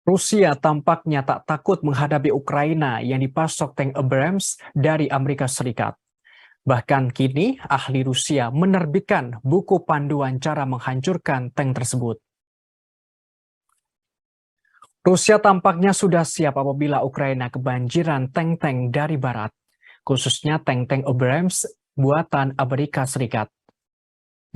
Rusia tampaknya tak takut menghadapi Ukraina yang dipasok tank Abrams dari Amerika Serikat. Bahkan kini, ahli Rusia menerbitkan buku panduan cara menghancurkan tank tersebut. Rusia tampaknya sudah siap apabila Ukraina kebanjiran tank-tank dari barat, khususnya tank-tank Abrams buatan Amerika Serikat.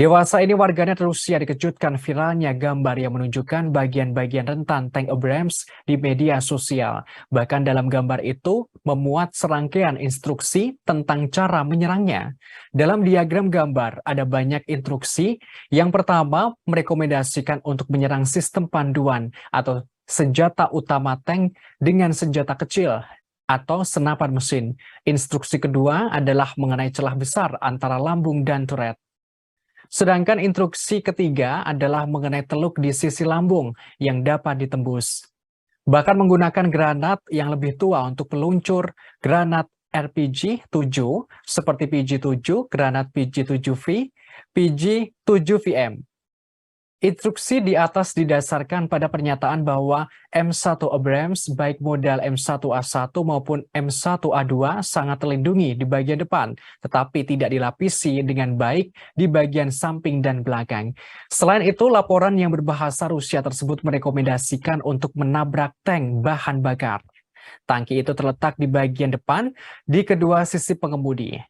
Dewasa ini warganet Rusia dikejutkan viralnya gambar yang menunjukkan bagian-bagian rentan tank Abrams di media sosial. Bahkan dalam gambar itu memuat serangkaian instruksi tentang cara menyerangnya. Dalam diagram gambar ada banyak instruksi. Yang pertama merekomendasikan untuk menyerang sistem panduan atau senjata utama tank dengan senjata kecil atau senapan mesin. Instruksi kedua adalah mengenai celah besar antara lambung dan turret. Sedangkan instruksi ketiga adalah mengenai teluk di sisi lambung yang dapat ditembus. Bahkan menggunakan granat yang lebih tua untuk peluncur granat RPG-7 seperti PG-7, granat PG-7V, PG-7VM. Instruksi di atas didasarkan pada pernyataan bahwa M1 Abrams baik model M1A1 maupun M1A2 sangat terlindungi di bagian depan, tetapi tidak dilapisi dengan baik di bagian samping dan belakang. Selain itu, laporan yang berbahasa Rusia tersebut merekomendasikan untuk menabrak tank bahan bakar. Tangki itu terletak di bagian depan di kedua sisi pengemudi.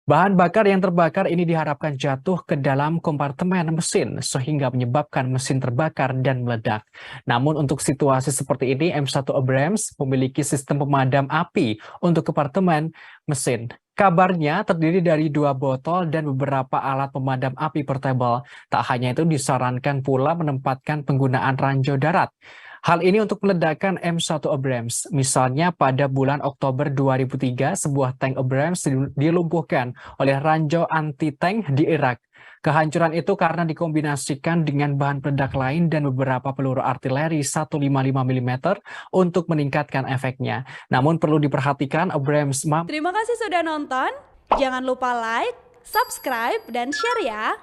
Bahan bakar yang terbakar ini diharapkan jatuh ke dalam kompartemen mesin sehingga menyebabkan mesin terbakar dan meledak. Namun untuk situasi seperti ini, M1 Abrams memiliki sistem pemadam api untuk kompartemen mesin. Kabarnya terdiri dari 2 botol dan beberapa alat pemadam api portable. Tak hanya itu, disarankan pula menempatkan penggunaan ranjau darat. Hal ini untuk meledakan M1 Abrams. Misalnya pada bulan Oktober 2003, sebuah tank Abrams dilumpuhkan oleh ranjau anti-tank di Irak. Kehancuran itu karena dikombinasikan dengan bahan peledak lain dan beberapa peluru artileri 155 mm untuk meningkatkan efeknya. Namun perlu diperhatikan Abrams Terima kasih sudah nonton. Jangan lupa like, subscribe, dan share ya.